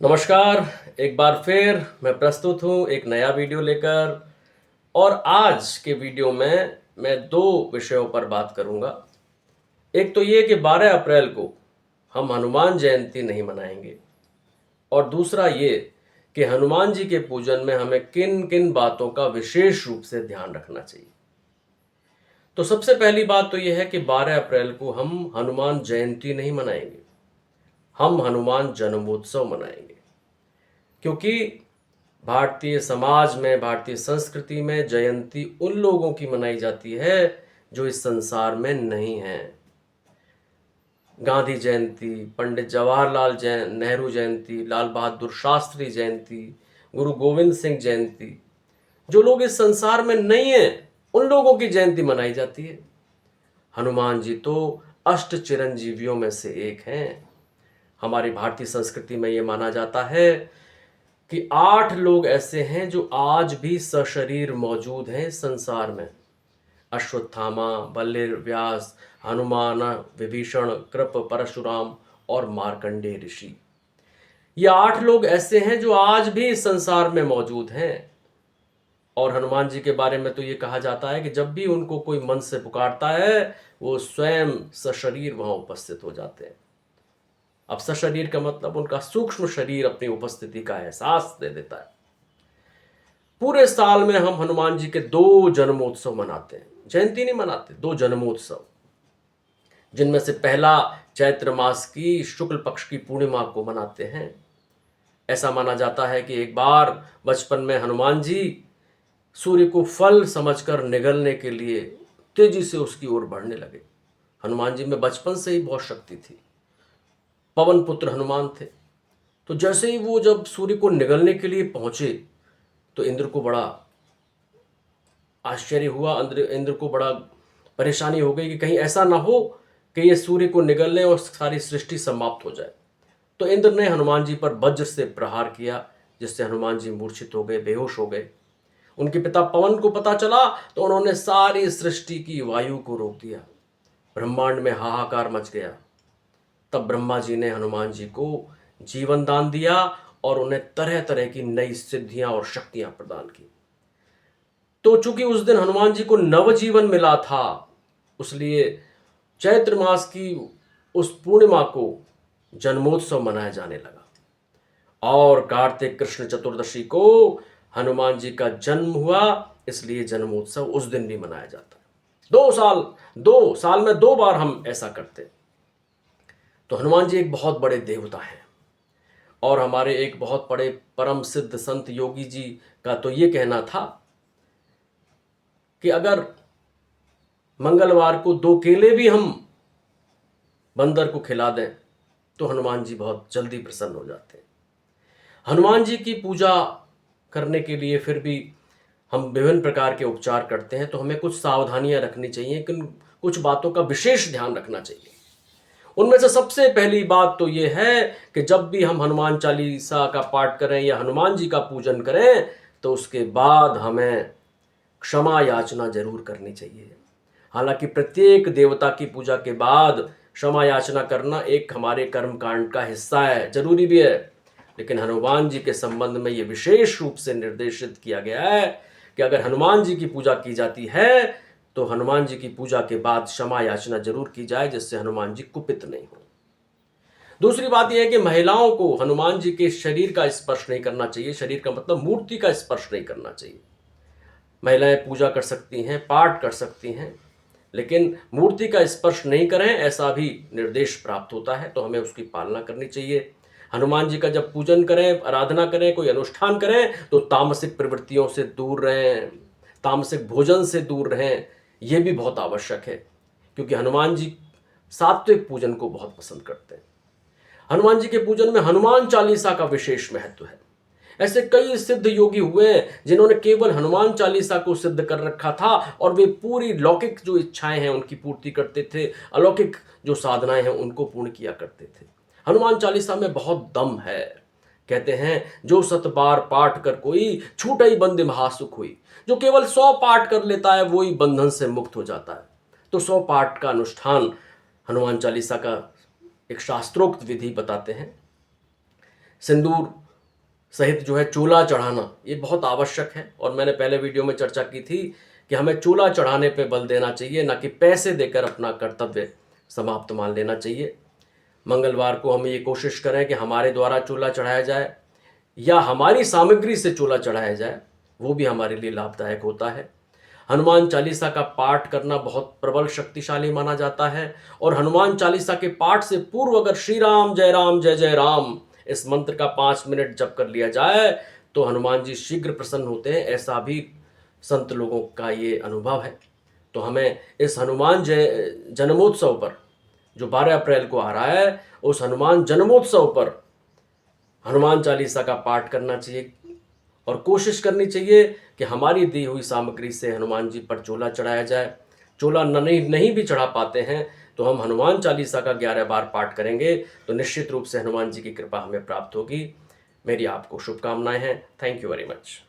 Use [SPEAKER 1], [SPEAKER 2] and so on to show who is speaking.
[SPEAKER 1] नमस्कार। एक बार फिर मैं प्रस्तुत हूँ एक नया वीडियो लेकर। और आज के वीडियो में मैं दो विषयों पर बात करूँगा। एक तो ये कि 12 अप्रैल को हम हनुमान जयंती नहीं मनाएंगे, और दूसरा ये कि हनुमान जी के पूजन में हमें किन किन बातों का विशेष रूप से ध्यान रखना चाहिए। तो सबसे पहली बात तो ये है कि 12 अप्रैल को हम हनुमान जयंती नहीं मनाएंगे, हम हनुमान जन्मोत्सव मनाएंगे। क्योंकि भारतीय समाज में, भारतीय संस्कृति में जयंती उन लोगों की मनाई जाती है जो इस संसार में नहीं हैं। गांधी जयंती, पंडित जवाहरलाल नेहरू जयंती, लाल बहादुर शास्त्री जयंती, गुरु गोविंद सिंह जयंती, जो लोग इस संसार में नहीं हैं उन लोगों की जयंती मनाई जाती है। हनुमान जी तो अष्ट चिरंजीवियों में से एक हैं। हमारी भारतीय संस्कृति में यह माना जाता है कि 8 लोग ऐसे हैं जो आज भी सशरीर मौजूद हैं संसार में। अश्वत्थामा, बल्लेर व्यास, हनुमान, विभीषण, कृप, परशुराम और मार्कंडेय ऋषि। ये 8 लोग ऐसे हैं जो आज भी इस संसार में मौजूद हैं। और हनुमान जी के बारे में तो ये कहा जाता है कि जब भी उनको कोई मन से पुकारता है वो स्वयं सशरीर वहां उपस्थित हो जाते हैं। अब सशरीर का मतलब उनका सूक्ष्म शरीर अपनी उपस्थिति का एहसास दे देता है। पूरे साल में हम हनुमान जी के 2 जन्मोत्सव मनाते हैं, जयंती नहीं मनाते, 2 जन्मोत्सव, जिनमें से पहला चैत्र मास की शुक्ल पक्ष की पूर्णिमा को मनाते हैं। ऐसा माना जाता है कि एक बार बचपन में हनुमान जी सूर्य को फल समझकर निगलने के लिए तेजी से उसकी ओर बढ़ने लगे। हनुमान जी में बचपन से ही बहुत शक्ति थी, पवन पुत्र हनुमान थे। तो जैसे ही वो जब सूर्य को निगलने के लिए पहुंचे तो इंद्र को बड़ा आश्चर्य हुआ, इंद्र को बड़ा परेशानी हो गई कि कहीं ऐसा ना हो कि ये सूर्य को निगल लें और सारी सृष्टि समाप्त हो जाए। तो इंद्र ने हनुमान जी पर वज्र से प्रहार किया, जिससे हनुमान जी मूर्छित हो गए, बेहोश हो गए। उनके पिता पवन को पता चला तो उन्होंने सारी सृष्टि की वायु को रोक दिया। ब्रह्मांड में हाहाकार मच गया। तब ब्रह्मा जी ने हनुमान जी को जीवन दान दिया और उन्हें तरह तरह की नई सिद्धियां और शक्तियां प्रदान की। तो चूंकि उस दिन हनुमान जी को नवजीवन मिला था, उसलिए चैत्र मास की उस पूर्णिमा को जन्मोत्सव मनाया जाने लगा। और कार्तिक कृष्ण चतुर्दशी को हनुमान जी का जन्म हुआ, इसलिए जन्मोत्सव उस दिन भी मनाया जाता है। 2 साल में 2 बार हम ऐसा करते हैं। तो हनुमान जी एक बहुत बड़े देवता हैं। और हमारे एक बहुत बड़े परम सिद्ध संत योगी जी का तो ये कहना था कि अगर मंगलवार को 2 केले भी हम बंदर को खिला दें तो हनुमान जी बहुत जल्दी प्रसन्न हो जाते हैं। हनुमान जी की पूजा करने के लिए फिर भी हम विभिन्न प्रकार के उपचार करते हैं, तो हमें कुछ सावधानियां रखनी चाहिए, कुछ बातों का विशेष ध्यान रखना चाहिए। उनमें से सबसे पहली बात तो ये है कि जब भी हम हनुमान चालीसा का पाठ करें या हनुमान जी का पूजन करें तो उसके बाद हमें क्षमा याचना जरूर करनी चाहिए। हालांकि प्रत्येक देवता की पूजा के बाद क्षमा याचना करना एक हमारे कर्म कांड का हिस्सा है, जरूरी भी है। लेकिन हनुमान जी के संबंध में यह विशेष रूप से निर्देशित किया गया है कि अगर हनुमान जी की पूजा की जाती है तो हनुमान जी की पूजा के बाद क्षमा याचना जरूर की जाए, जिससे हनुमान जी कुपित नहीं हो। दूसरी बात यह है कि महिलाओं को हनुमान जी के शरीर का स्पर्श नहीं करना चाहिए। शरीर का मतलब मूर्ति का स्पर्श नहीं करना चाहिए। महिलाएं पूजा कर सकती हैं, पाठ कर सकती हैं, लेकिन मूर्ति का स्पर्श नहीं करें, ऐसा भी निर्देश प्राप्त होता है, तो हमें उसकी पालना करनी चाहिए। हनुमान जी का जब पूजन करें, आराधना करें, कोई अनुष्ठान करें तो तामसिक प्रवृत्तियों से दूर रहें, तामसिक भोजन से दूर रहें। यह भी बहुत आवश्यक है, क्योंकि हनुमान जी सात्विक पूजन को बहुत पसंद करते हैं। हनुमान जी के पूजन में हनुमान चालीसा का विशेष महत्व है। ऐसे कई सिद्ध योगी हुए हैं जिन्होंने केवल हनुमान चालीसा को सिद्ध कर रखा था और वे पूरी लौकिक जो इच्छाएं हैं उनकी पूर्ति करते थे, अलौकिक जो साधनाएं हैं उनको पूर्ण किया करते थे। हनुमान चालीसा में बहुत दम है। कहते हैं जो 7 बार पाठ कर कोई छूटई बंदी महासुख हुई। जो केवल 100 पाठ कर लेता है वही बंधन से मुक्त हो जाता है। तो 100 पाठ का अनुष्ठान हनुमान चालीसा का एक शास्त्रोक्त विधि बताते हैं। सिंदूर सहित जो है चोला चढ़ाना, ये बहुत आवश्यक है। और मैंने पहले वीडियो में चर्चा की थी कि हमें चोला चढ़ाने पे बल देना चाहिए, ना कि पैसे देकर अपना कर्तव्य समाप्त मान लेना चाहिए। मंगलवार को हम ये कोशिश करें कि हमारे द्वारा चोला चढ़ाया जाए या हमारी सामग्री से चोला चढ़ाया जाए, वो भी हमारे लिए लाभदायक होता है। हनुमान चालीसा का पाठ करना बहुत प्रबल शक्तिशाली माना जाता है, और हनुमान चालीसा के पाठ से पूर्व अगर श्री राम जय जय राम इस मंत्र का 5 मिनट जप कर लिया जाए तो हनुमान जी शीघ्र प्रसन्न होते हैं, ऐसा भी संत लोगों का ये अनुभव है। तो हमें इस हनुमान जन्मोत्सव पर जो 12 अप्रैल को आ रहा है, उस हनुमान जन्मोत्सव पर हनुमान चालीसा का पाठ करना चाहिए और कोशिश करनी चाहिए कि हमारी दी हुई सामग्री से हनुमान जी पर चोला चढ़ाया जाए। चोला नहीं भी चढ़ा पाते हैं तो हम हनुमान चालीसा का 11 बार पाठ करेंगे तो निश्चित रूप से हनुमान जी की कृपा हमें प्राप्त होगी। मेरी आपको शुभकामनाएं हैं। Thank you very much.